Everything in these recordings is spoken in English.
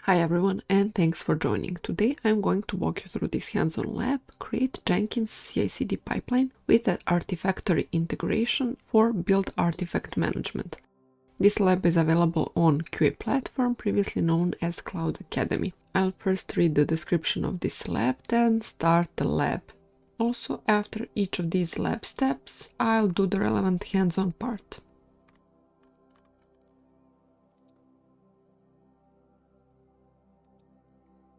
Hi everyone, and thanks for joining. Today I'm going to walk you through this hands-on lab, create Jenkins CI/CD pipeline with an Artifactory integration for build artifact management. This lab is available on QA platform, previously known as Cloud Academy. I'll first read the description of this lab, then start the lab. Also, after each of these lab steps, I'll do the relevant hands-on part.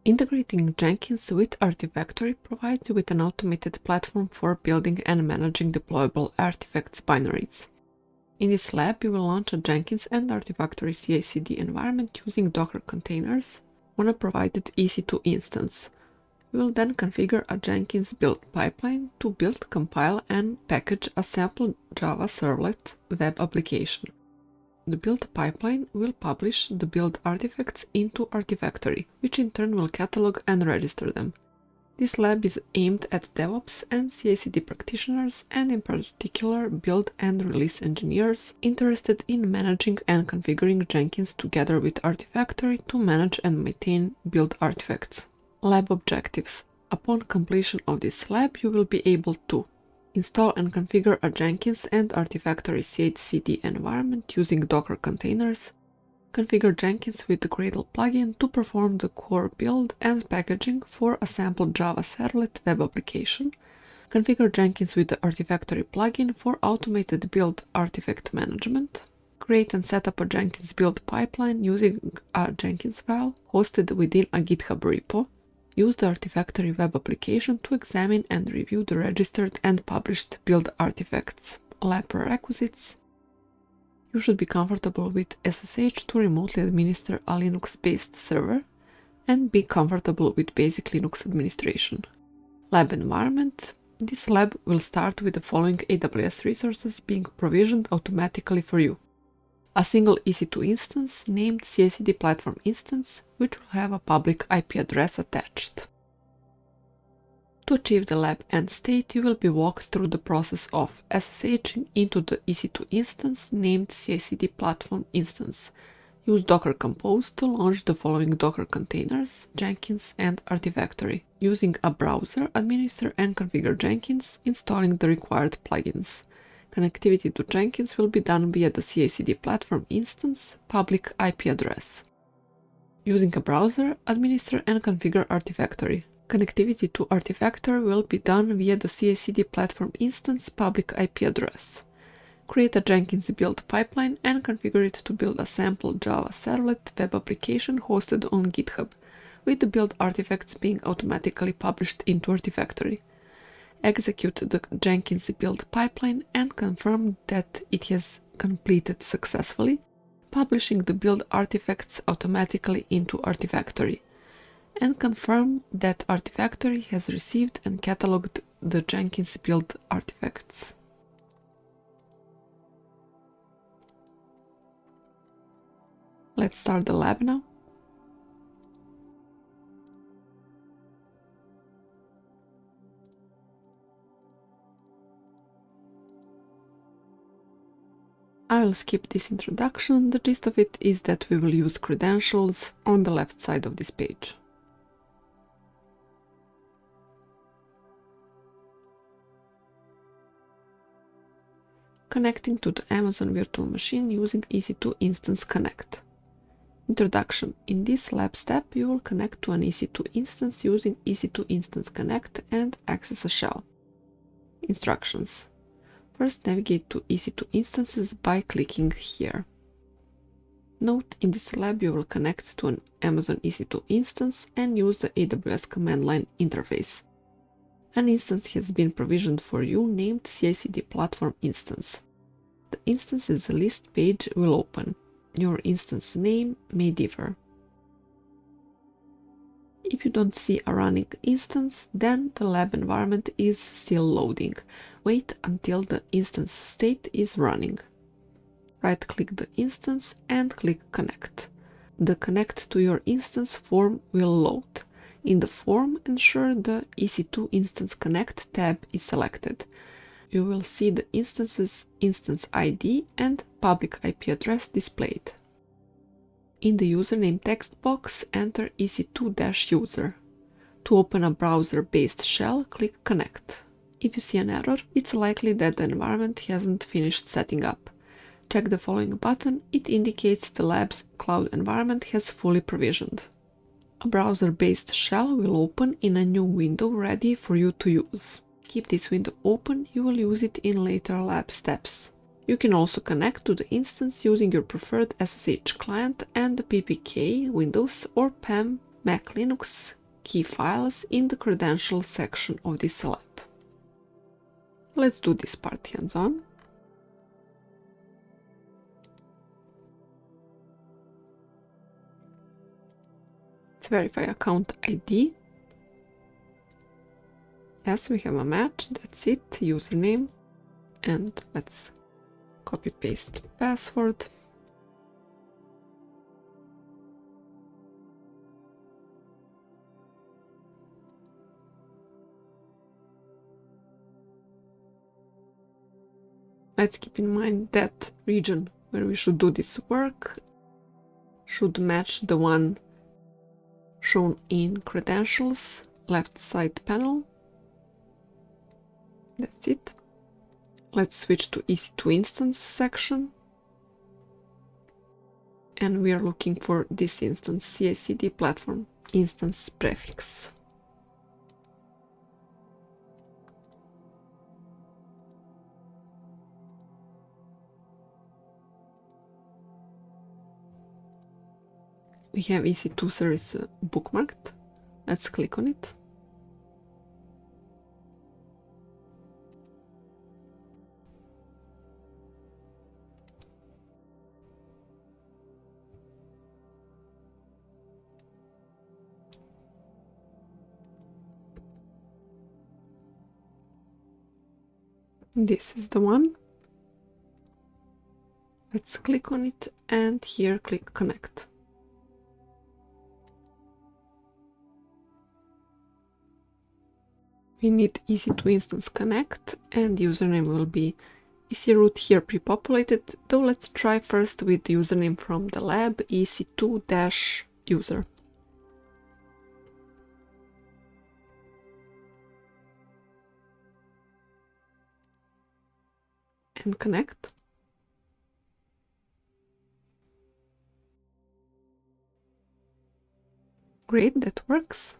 Integrating Jenkins with Artifactory provides you with an automated platform for building and managing deployable artifacts binaries. In this lab, you will launch a Jenkins and Artifactory CI/CD environment using Docker containers on a provided EC2 instance. You will then configure a Jenkins build pipeline to build, compile, and package a sample Java servlet web application. The build pipeline will publish the build artifacts into Artifactory, which in turn will catalog and register them. This lab is aimed at DevOps and CI/CD practitioners, and in particular build and release engineers interested in managing and configuring Jenkins together with Artifactory to manage and maintain build artifacts. Lab objectives. Upon completion of this lab, you will be able to install and configure a Jenkins and Artifactory CI/CD environment using Docker containers, configure Jenkins with the Gradle plugin to perform the core build and packaging for a sample Java servlet web application, configure Jenkins with the Artifactory plugin for automated build artifact management, create and set up a Jenkins build pipeline using a Jenkins file hosted within a GitHub repo. Use the Artifactory web application to examine and review the registered and published build artifacts. Lab prerequisites. You should be comfortable with SSH to remotely administer a Linux-based server and be comfortable with basic Linux administration. Lab environment. This lab will start with the following AWS resources being provisioned automatically for you. A single EC2 instance named CI/CD platform instance, which will have a public IP address attached. To achieve the lab end state, you will be walked through the process of SSHing into the EC2 instance named CI/CD platform instance. Use Docker Compose to launch the following Docker containers, Jenkins and Artifactory. Using a browser, administer and configure Jenkins, installing the required plugins. Connectivity to Jenkins will be done via the CI/CD platform instance public IP address. Using a browser, administer and configure Artifactory. Connectivity to Artifactory will be done via the CI/CD platform instance public IP address. Create a Jenkins build pipeline and configure it to build a sample Java servlet web application hosted on GitHub, with the build artifacts being automatically published into Artifactory. Execute the Jenkins build pipeline and confirm that it has completed successfully, publishing the build artifacts automatically into Artifactory, and confirm that Artifactory has received and cataloged the Jenkins build artifacts. Let's start the lab now. I will skip this introduction. The gist of it is that we will use credentials on the left side of this page. Connecting to the Amazon virtual machine using EC2 Instance Connect. Introduction. In this lab step, you will connect to an EC2 instance using EC2 Instance Connect and access a shell. Instructions. First, navigate to EC2 instances by clicking here. Note, in this lab you will connect to an Amazon EC2 instance and use the AWS command line interface. An instance has been provisioned for you named CI/CD platform instance. The instances list page will open. Your instance name may differ. If you don't see a running instance, then the lab environment is still loading. Wait until the instance state is running. Right-click the instance and click Connect. The Connect to your instance form will load. In the form, ensure the EC2 Instance Connect tab is selected. You will see the instance's instance ID and public IP address displayed. In the username text box, enter EC2-user. To open a browser-based shell, click Connect. If you see an error, it's likely that the environment hasn't finished setting up. Check the following button, it indicates the lab's cloud environment has fully provisioned. A browser-based shell will open in a new window ready for you to use. Keep this window open, you will use it in later lab steps. You can also connect to the instance using your preferred SSH client and the PPK, Windows or PAM, Mac Linux key files in the credentials section of this lab. Let's do this part hands-on. Let's verify account ID. Yes, we have a match, that's it, username, and let's copy paste password. Let's keep in mind that region where we should do this work should match the one shown in credentials, left side panel. That's it. Let's switch to EC2 instance section. And we are looking for this instance, CI/CD platform instance prefix. We have EC2 service bookmarked. Let's click on it. This is the one. Let's click on it and here click Connect. We need EC2 instance connect and username will be EC-root here pre-populated, though let's try first with the username from the lab, EC2-user. And connect. Great, that works.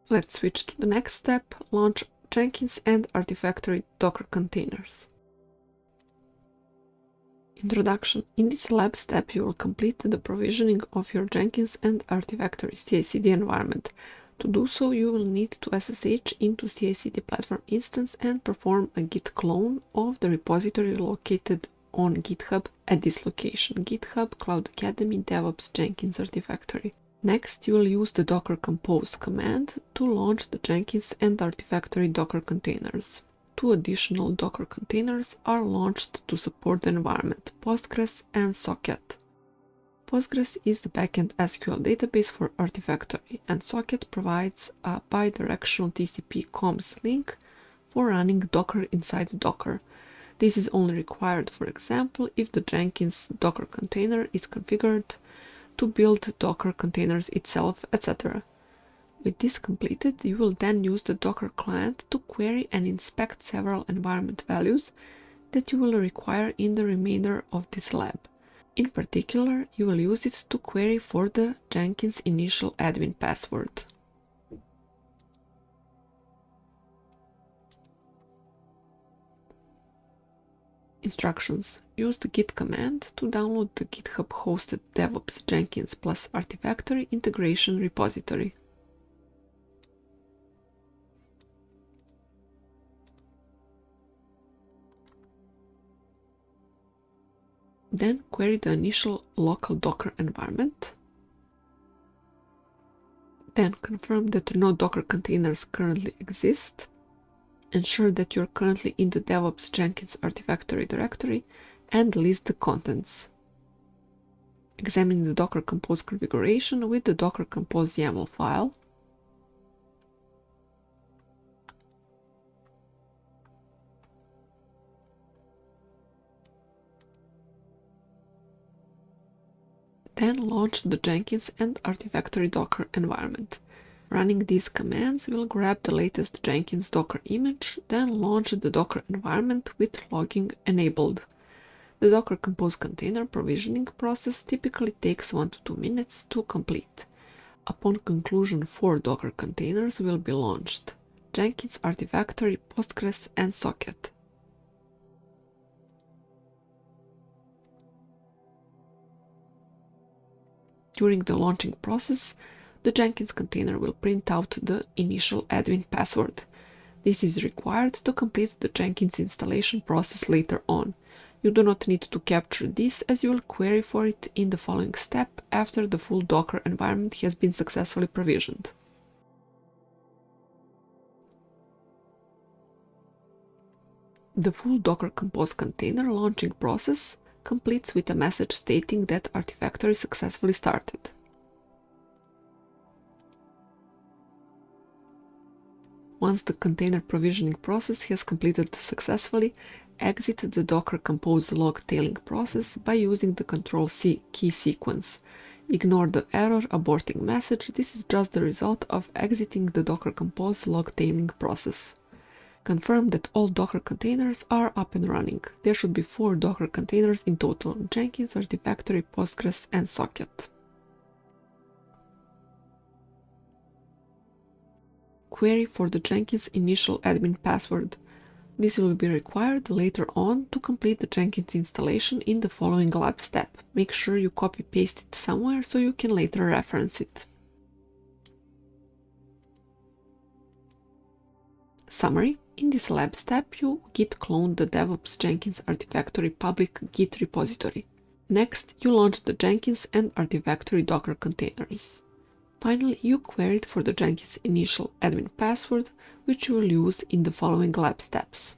Let's switch to the next step, launch Jenkins and Artifactory Docker containers. Introduction. In this lab step, you will complete the provisioning of your Jenkins and Artifactory CI/CD environment. To do so, you will need to SSH into CI/CD platform instance and perform a git clone of the repository located on GitHub at this location, GitHub Cloud Academy DevOps Jenkins Artifactory. Next, you will use the docker compose command to launch the Jenkins and Artifactory Docker containers. Two additional Docker containers are launched to support the environment, Postgres and Socket. Postgres is the backend SQL database for Artifactory, and Socket provides a bidirectional TCP comms link for running Docker inside Docker. This is only required, for example, if the Jenkins Docker container is configured to build Docker containers itself, etc. With this completed, you will then use the Docker client to query and inspect several environment values that you will require in the remainder of this lab. In particular, you will use it to query for the Jenkins initial admin password. Instructions. Use the git command to download the GitHub hosted DevOps Jenkins plus Artifactory integration repository. Then query the initial local Docker environment. Then confirm that no Docker containers currently exist. Ensure that you're currently in the DevOps Jenkins Artifactory directory and list the contents. Examine the Docker Compose configuration with the Docker Compose YAML file. Then launch the Jenkins and Artifactory Docker environment. Running these commands will grab the latest Jenkins Docker image, then launch the Docker environment with logging enabled. The Docker Compose container provisioning process typically takes 1 to 2 minutes to complete. Upon conclusion, 4 Docker containers will be launched: Jenkins, Artifactory, Postgres, and Socket. During the launching process, the Jenkins container will print out the initial admin password. This is required to complete the Jenkins installation process later on. You do not need to capture this, as you will query for it in the following step after the full Docker environment has been successfully provisioned. The full Docker Compose container launching process completes with a message stating that Artifactory successfully started. Once the container provisioning process has completed successfully, exit the Docker Compose log tailing process by using the Ctrl+C key sequence. Ignore the error aborting message. This is just the result of exiting the Docker Compose log tailing process. Confirm that all Docker containers are up and running. There should be 4 Docker containers in total: Jenkins, Artifactory, Postgres, and Socket. Query for the Jenkins initial admin password. This will be required later on to complete the Jenkins installation in the following lab step. Make sure you copy-paste it somewhere so you can later reference it. Summary. In this lab step, you git clone the DevOps Jenkins Artifactory public Git repository. Next, you launch the Jenkins and Artifactory Docker containers. Finally, you queried for the Jenkins initial admin password, which you will use in the following lab steps.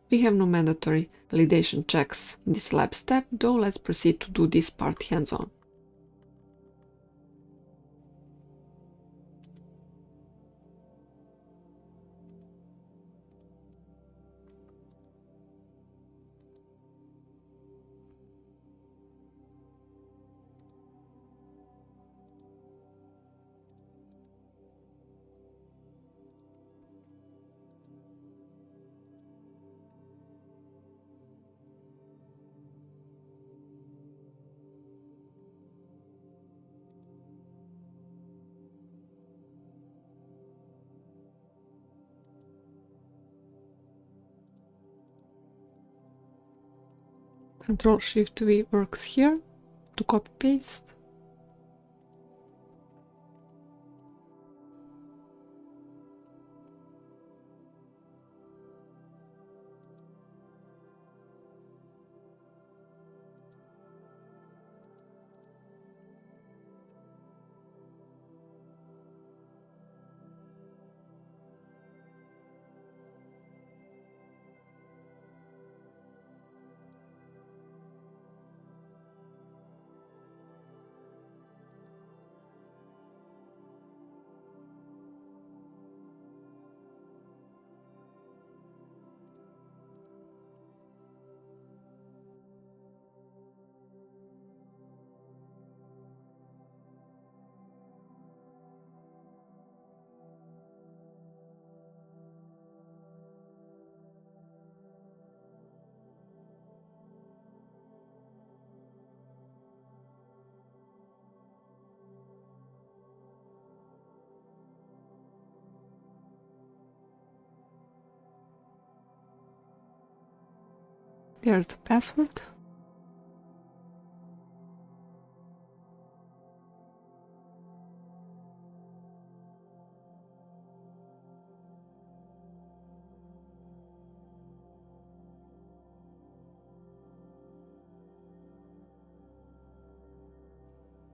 We have no mandatory validation checks in this lab step, though let's proceed to do this part hands-on. Ctrl+Shift+V works here to copy-paste. There's the password.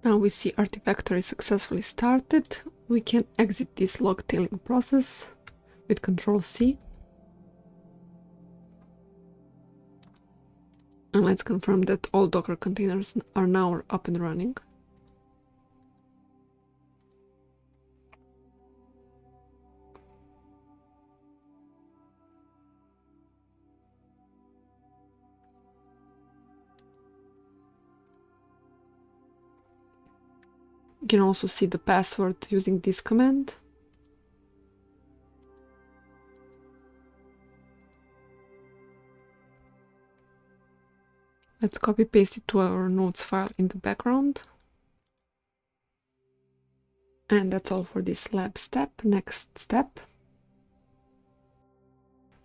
Now we see Artifactory successfully started. We can exit this log tailing process with Ctrl+C. And let's confirm that all Docker containers are now up and running. You can also see the password using this command. Let's copy paste it to our notes file in the background. And that's all for this lab step. Next step.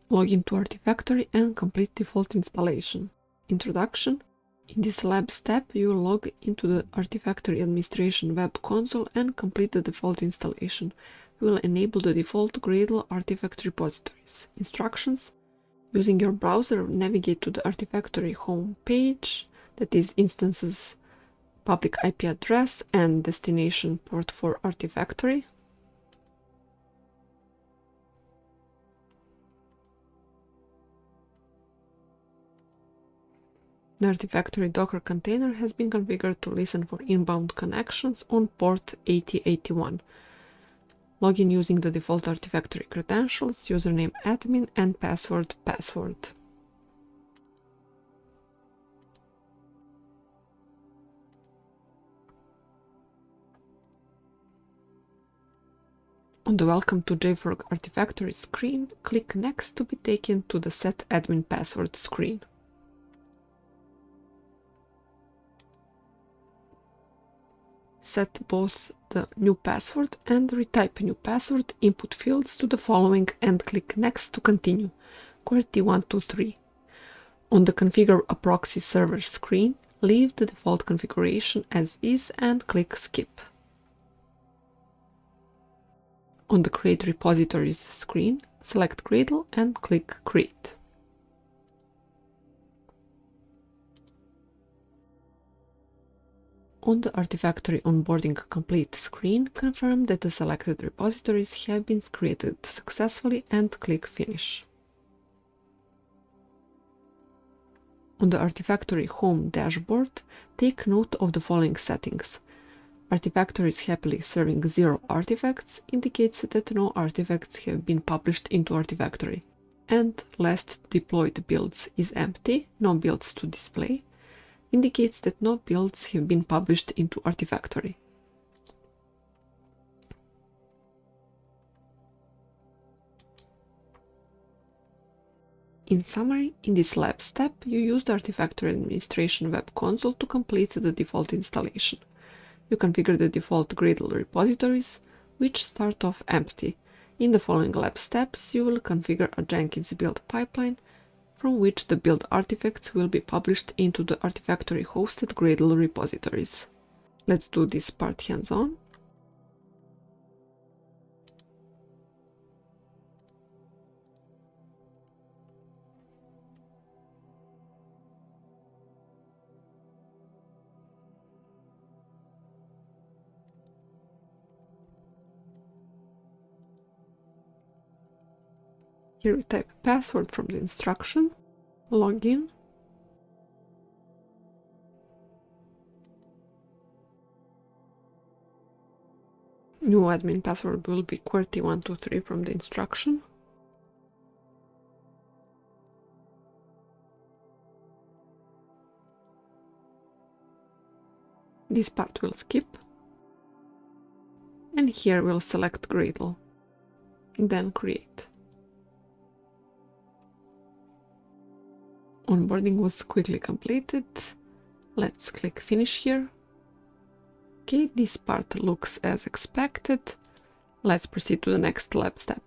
Log into Artifactory and complete default installation. Introduction. In this lab step, you will log into the Artifactory administration web console and complete the default installation. You will enable the default Gradle artifact repositories. Instructions. Using your browser, navigate to the Artifactory home page, that is instances, public IP address and destination port for Artifactory. The Artifactory Docker container has been configured to listen for inbound connections on port 8081. Login using the default Artifactory credentials, username admin and password password. On the Welcome to JFrog Artifactory screen, click Next to be taken to the Set Admin Password screen. Set both the new password and retype new password input fields to the following and click Next to continue. QWERTY123. On the Configure a Proxy Server screen, leave the default configuration as is and click Skip. On the Create Repositories screen, select Gradle and click Create. On the Artifactory Onboarding Complete screen, confirm that the selected repositories have been created successfully and click Finish. On the Artifactory Home dashboard, take note of the following settings. Artifactory is happily serving 0 artifacts, indicates that no artifacts have been published into Artifactory. And last deployed builds is empty, no builds to display, indicates that no builds have been published into Artifactory. In summary, in this lab step, you use the Artifactory Administration Web Console to complete the default installation. You configure the default Gradle repositories, which start off empty. In the following lab steps, you will configure a Jenkins build pipeline, from which the build artifacts will be published into the Artifactory hosted Gradle repositories. Let's do this part hands-on. Here we type password from the instruction, login, new admin password will be QWERTY123 from the instruction, this part will skip, and here we'll select Gradle, then create. Onboarding was quickly completed. Let's click Finish here. Okay, this part looks as expected. Let's proceed to the next lab step.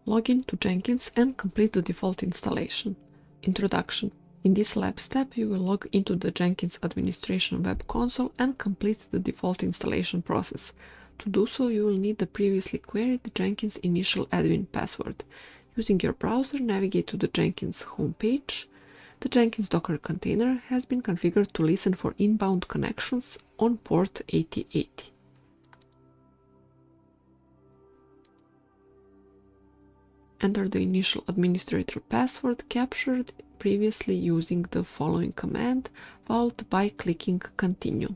Log in to Jenkins and complete the default installation. Introduction. In this lab step, you will log into the Jenkins Administration Web Console and complete the default installation process. To do so, you will need the previously queried Jenkins initial admin password. Using your browser, navigate to the Jenkins homepage. The Jenkins Docker container has been configured to listen for inbound connections on port 8080. Enter the initial administrator password captured previously using the following command, followed by clicking Continue.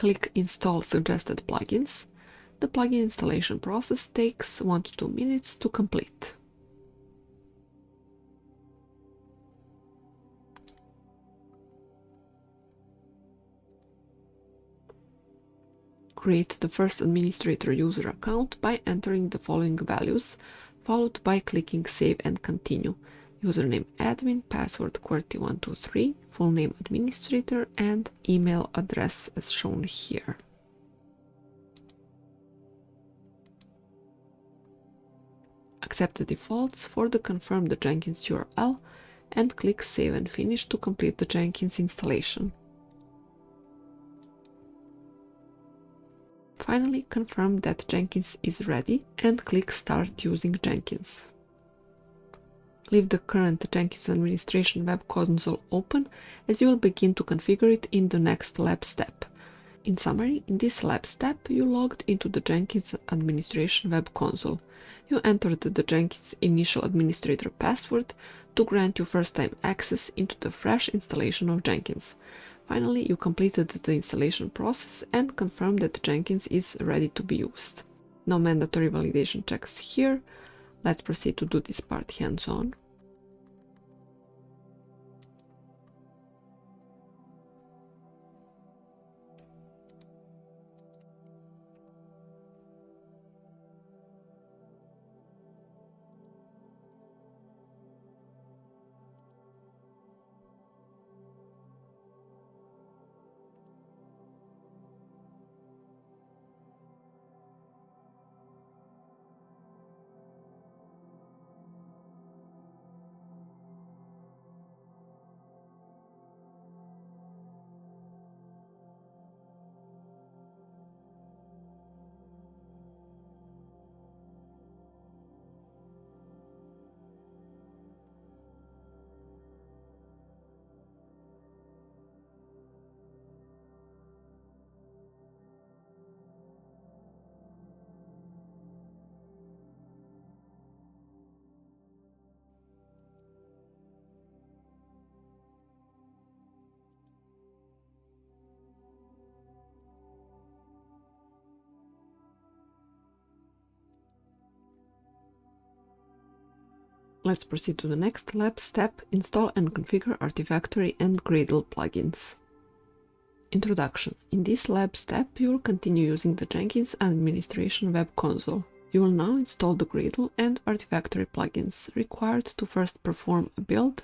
click Install Suggested Plugins. The plugin installation process takes 1 to 2 minutes to complete. Create the first administrator user account by entering the following values, followed by clicking Save and Continue. Username admin, password QWERTY123, full name administrator, and email address as shown here. Accept the defaults for the confirm the Jenkins URL and click Save and Finish to complete the Jenkins installation. Finally, confirm that Jenkins is ready and click Start using Jenkins. Leave the current Jenkins administration web console open as you will begin to configure it in the next lab step. In summary, in this lab step, you logged into the Jenkins administration web console. You entered the Jenkins initial administrator password to grant you first-time access into the fresh installation of Jenkins. Finally, you completed the installation process and confirmed that Jenkins is ready to be used. No mandatory validation checks here. Let's proceed to do this part hands-on. Let's proceed to the next lab step, install and configure Artifactory and Gradle plugins. Introduction. In this lab step, you will continue using the Jenkins administration web console. You will now install the Gradle and Artifactory plugins, required to first perform a build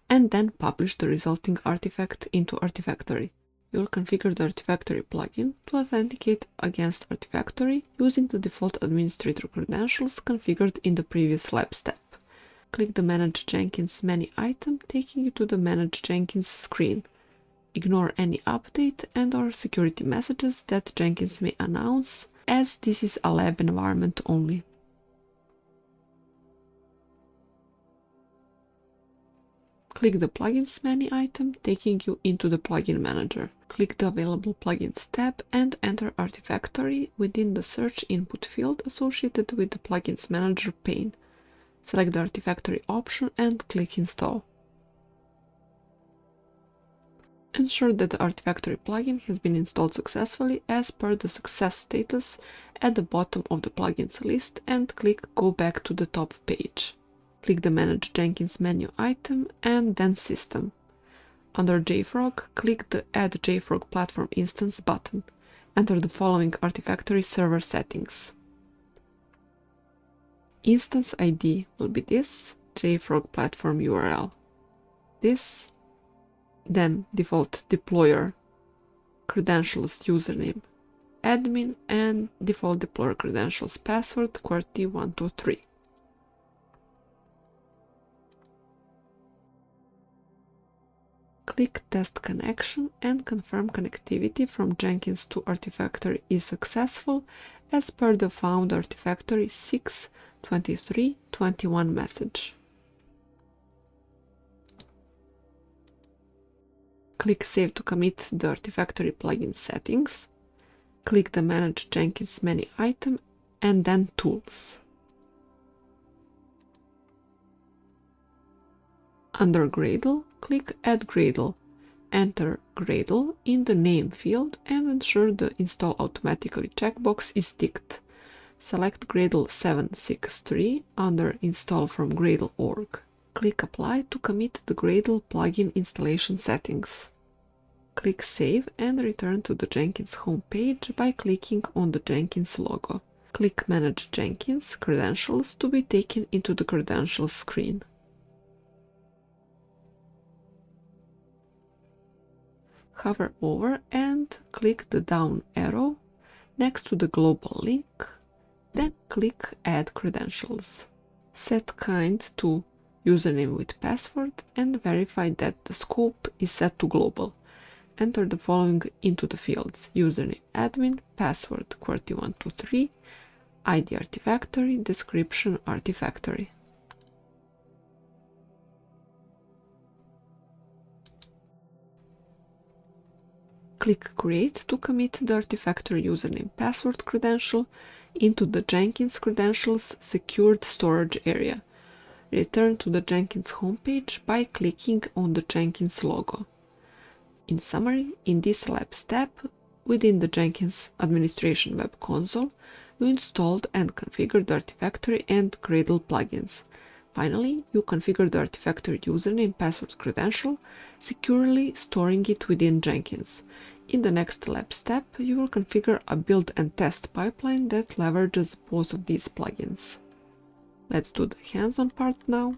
and then publish the resulting artifact into Artifactory. You will configure the Artifactory plugin to authenticate against Artifactory using the default administrator credentials configured in the previous lab step. Click the Manage Jenkins menu item, taking you to the Manage Jenkins screen. Ignore any update and/or security messages that Jenkins may announce, as this is a lab environment only. Click the Plugins menu item, taking you into the Plugin Manager. Click the Available Plugins tab and enter Artifactory within the search input field associated with the Plugins Manager pane. Select the Artifactory option and click Install. Ensure that the Artifactory plugin has been installed successfully as per the success status at the bottom of the plugins list and click Go back to the top page. Click the Manage Jenkins menu item and then System. Under JFrog, click the Add JFrog Platform Instance button. Enter the following Artifactory server settings. Instance ID will be this, JFrog platform URL, this, then default deployer credentials username, admin, and default deployer credentials password QWERTY123. Click Test Connection and confirm connectivity from Jenkins to Artifactory is successful as per the found Artifactory 6.23.21 message. Click Save to commit the Artifactory plugin settings. Click the Manage Jenkins menu item and then Tools. Under Gradle, click Add Gradle. Enter Gradle in the name field and ensure the Install Automatically checkbox is ticked. Select Gradle 763 under Install from Gradle.org. Click Apply to commit the Gradle plugin installation settings. Click Save and return to the Jenkins homepage by clicking on the Jenkins logo. Click Manage Jenkins credentials to be taken into the credentials screen. Hover over and click the down arrow next to the global link, then click Add Credentials. Set kind to username with password and verify that the scope is set to global. Enter the following into the fields: username admin, password QWERTY123, ID Artifactory, description Artifactory. Click Create to commit the Artifactory username password credential into the Jenkins credentials secured storage area. Return to the Jenkins homepage by clicking on the Jenkins logo. In summary, in this lab step, within the Jenkins Administration Web Console, you installed and configured the Artifactory and Gradle plugins. Finally, you configured the Artifactory username password credential, securely storing it within Jenkins. In the next lab step, you will configure a build and test pipeline that leverages both of these plugins. Let's do the hands-on part now.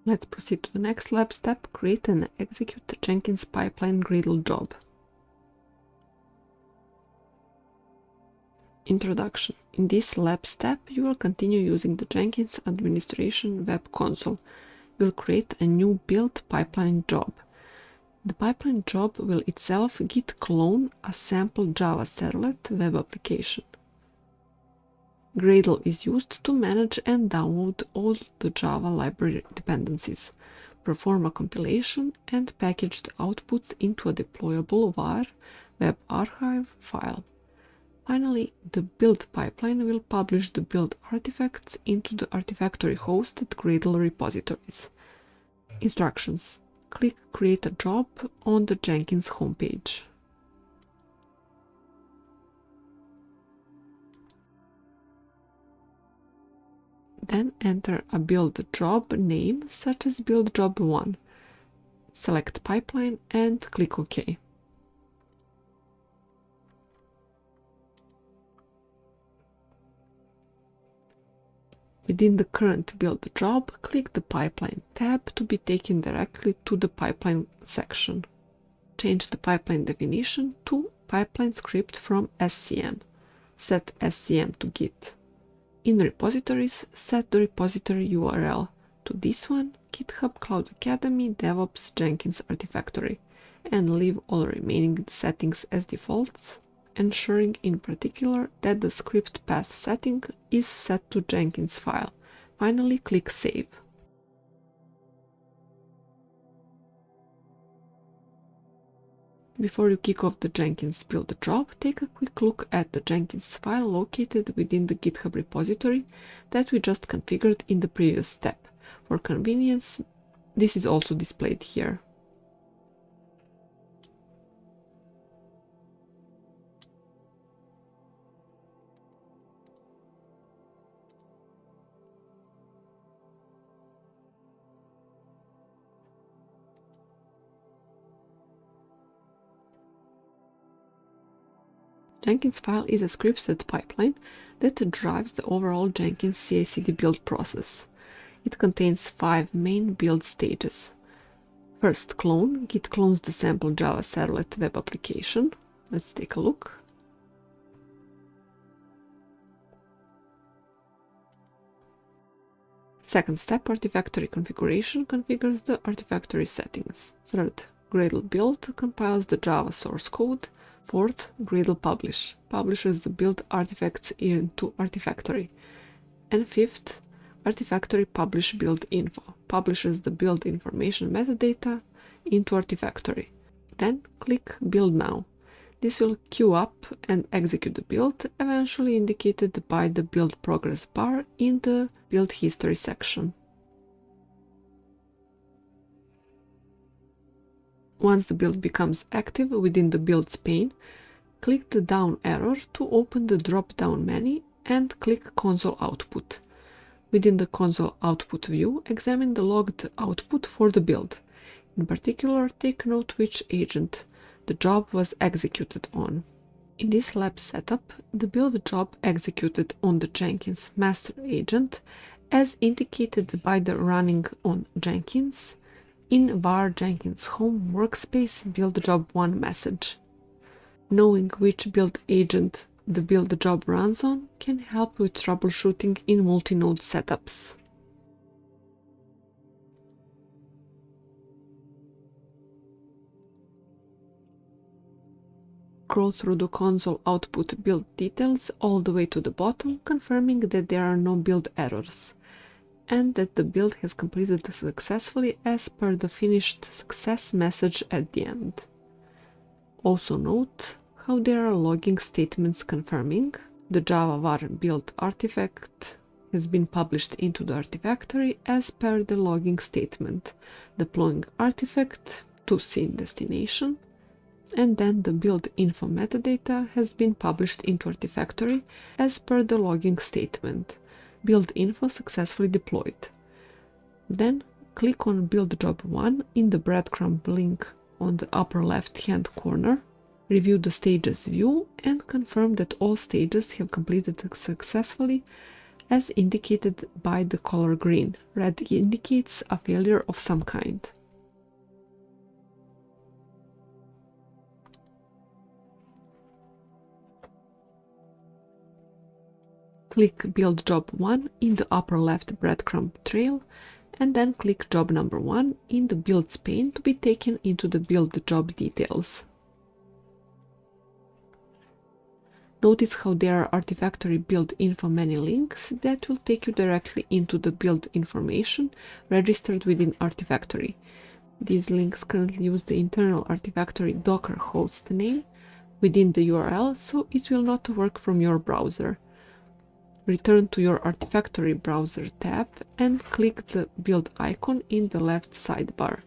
Let's proceed to the next lab step, create and execute the Jenkins pipeline Gradle job. Introduction. In this lab step, you will continue using the Jenkins administration web console. You will create a new build pipeline job. The pipeline job will itself git clone a sample Java servlet web application. Gradle is used to manage and download all the Java library dependencies, perform a compilation, and package the outputs into a deployable var web archive file. Finally, the build pipeline will publish the build artifacts into the Artifactory hosted Gradle repositories. Instructions. Click Create a job on the Jenkins homepage. Then enter a build job name such as build job 1. Select pipeline and click OK. Within the current build job, click the Pipeline tab to be taken directly to the Pipeline section. Change the pipeline definition to Pipeline script from SCM. Set SCM to Git. In repositories, set the repository URL to this one, GitHub Cloud Academy DevOps Jenkins Artifactory, and leave all remaining settings as defaults, ensuring in particular that the script path setting is set to Jenkins file. Finally, click Save. Before you kick off the Jenkins build job, take a quick look at the Jenkins file located within the GitHub repository that we just configured in the previous step. For convenience, this is also displayed here. Jenkins file is a scripted pipeline that drives the overall Jenkins CI/CD build process. It contains 5 main build stages. First, clone. Git clones the sample Java servlet web application. Let's take a look. Second step, Artifactory configuration configures the Artifactory settings. Third, Gradle build compiles the Java source code. Fourth, Gradle publish publishes the build artifacts into Artifactory. And fifth, Artifactory publish build info publishes the build information metadata into Artifactory. Then click Build Now. This will queue up and execute the build, eventually indicated by the build progress bar in the build history section. Once the build becomes active within the builds pane, click the down arrow to open the drop-down menu and click Console Output. Within the console output view, examine the logged output for the build. In particular, take note which agent the job was executed on. In this lab setup, the build job executed on the Jenkins master agent as indicated by the running on Jenkins in var Jenkins home workspace build job 1 message. Knowing which build agent the build job runs on can help with troubleshooting in multi-node setups. Scroll through the console output build details all the way to the bottom, confirming that there are no build errors and that the build has completed successfully as per the finished success message at the end. Also note how there are logging statements confirming the Java var build artifact has been published into the Artifactory as per the logging statement, deploying artifact to scene destination, and then the build info metadata has been published into Artifactory as per the logging statement. Build info successfully deployed. Then click on build job 1 in the breadcrumb link on the upper left hand corner. Review the stages view and confirm that all stages have completed successfully as indicated by the color green. Red indicates a failure of some kind. Click Build Job 1 in the upper left breadcrumb trail, and then click Job number 1 in the Builds pane to be taken into the Build Job details. Notice how there are Artifactory build info menu links that will take you directly into the build information registered within Artifactory. These links currently use the internal Artifactory Docker host name within the URL, so it will not work from your browser. Return to your Artifactory browser tab and click the build icon in the left sidebar.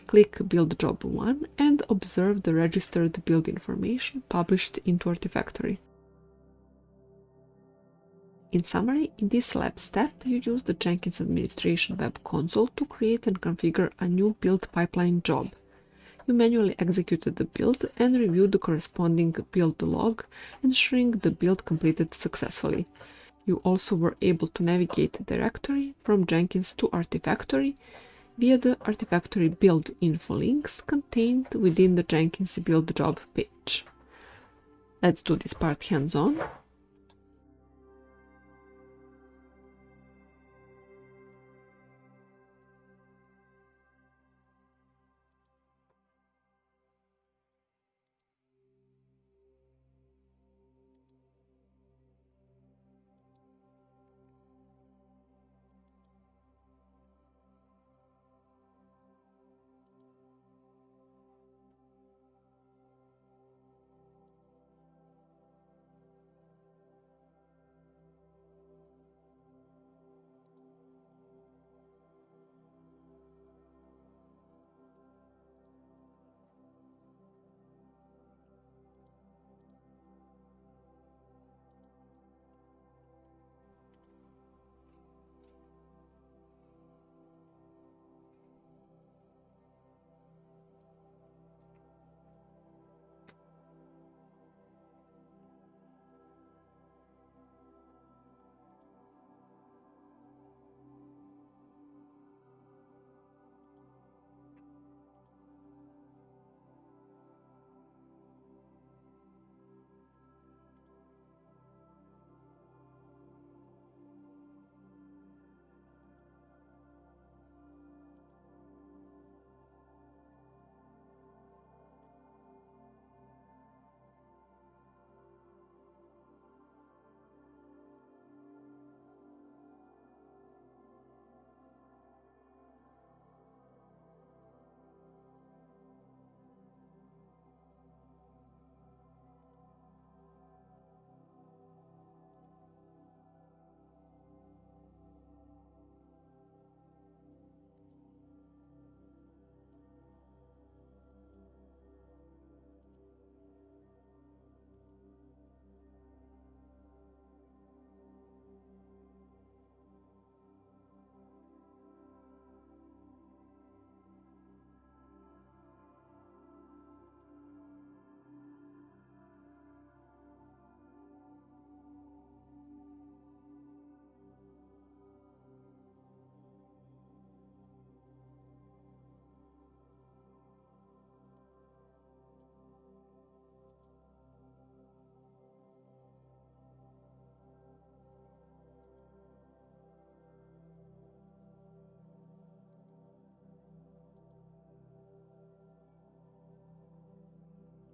Click Build Job 1 and observe the registered build information published into Artifactory. In summary, in this lab step, you use the Jenkins Administration Web Console to create and configure a new build pipeline job. You manually executed the build and reviewed the corresponding build log, ensuring the build completed successfully. You also were able to navigate directly from Jenkins to Artifactory via the Artifactory build info links contained within the Jenkins build job page. Let's do this part hands-on.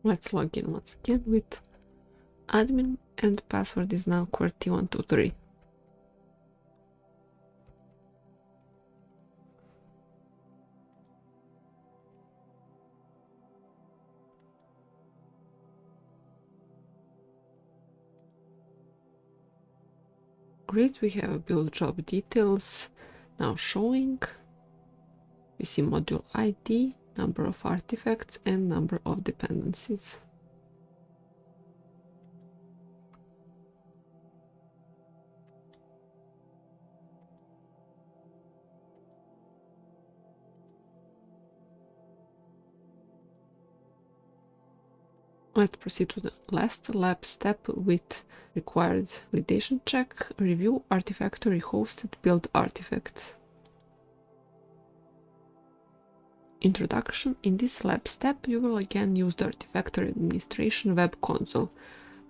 Let's log in once again with admin, and password is now QWERTY123. Great, we have build job details now showing. We see module ID, number of artifacts, and number of dependencies. Let's proceed to the last lab step with required validation check. Review Artifactory hosted build artifacts. Introduction. In this lab step, you will again use the Artifactory administration web console.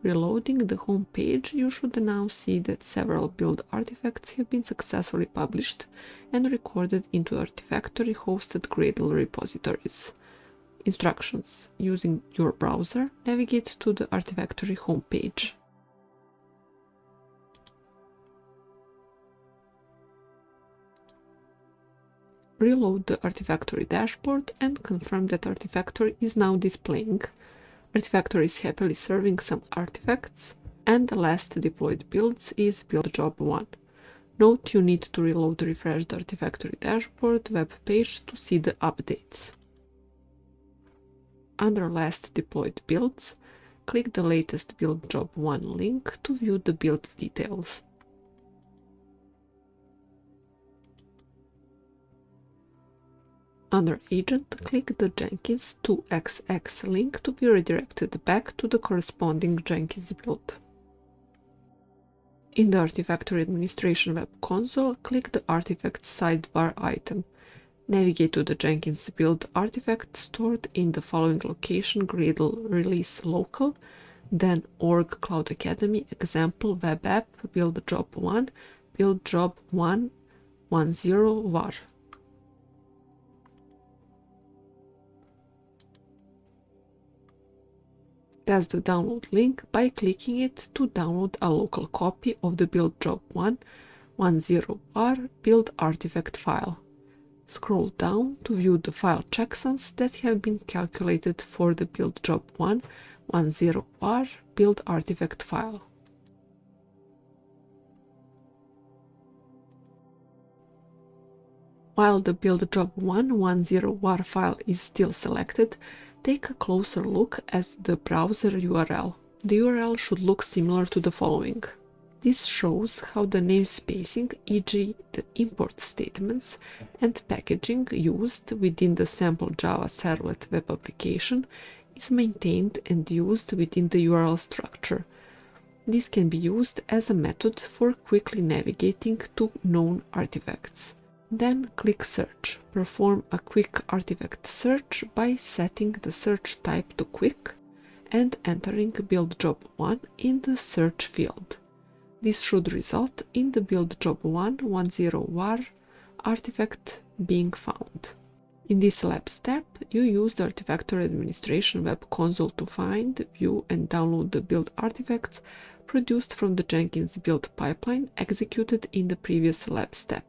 Reloading the home page, you should now see that several build artifacts have been successfully published and recorded into Artifactory hosted Gradle repositories. Instructions. Using your browser, navigate to the Artifactory homepage. Reload the Artifactory dashboard and confirm that Artifactory is now displaying. Artifactory is happily serving some artifacts, and the last deployed builds is build job 1. Note you need to reload the refreshed Artifactory dashboard web page to see the updates. Under last deployed builds, click the latest build job 1 link to view the build details. Under Agent, click the Jenkins 2xx link to be redirected back to the corresponding Jenkins build. In the Artifactory administration web console, click the Artifacts sidebar item. Navigate to the Jenkins build artifact stored in the following location: Gradle release local, then org Cloud Academy example web app build job 1 build job 110 var. Test the download link by clicking it to download a local copy of the build job 110 var build artifact file. Scroll down to view the file checksums that have been calculated for the build job 110 var build artifact file. While the build job 110 var file is still selected, take a closer look at the browser URL. The URL should look similar to the following. This shows how the namespacing, e.g. the import statements and packaging used within the sample Java servlet web application is maintained and used within the URL structure. This can be used as a method for quickly navigating to known artifacts. Then click Search. Perform a quick artifact search by setting the search type to Quick and entering build job 1 in the search field. This should result in the build job 110 var artifact being found. In this lab step, you use the Artifactory administration web console to find, view, and download the build artifacts produced from the Jenkins build pipeline executed in the previous lab step.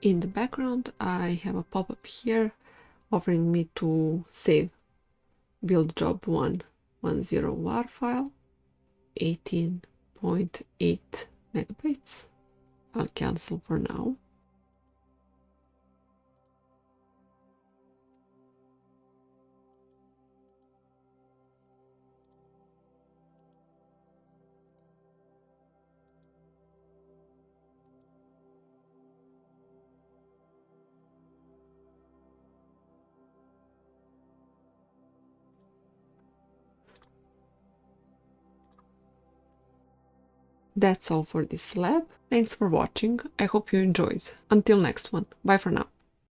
In the background, I have a pop-up here offering me to save build job 110 var file, 18.8 megabytes. I'll cancel for now. That's all for this lab. Thanks for watching. I hope you enjoyed. Until next one. Bye for now.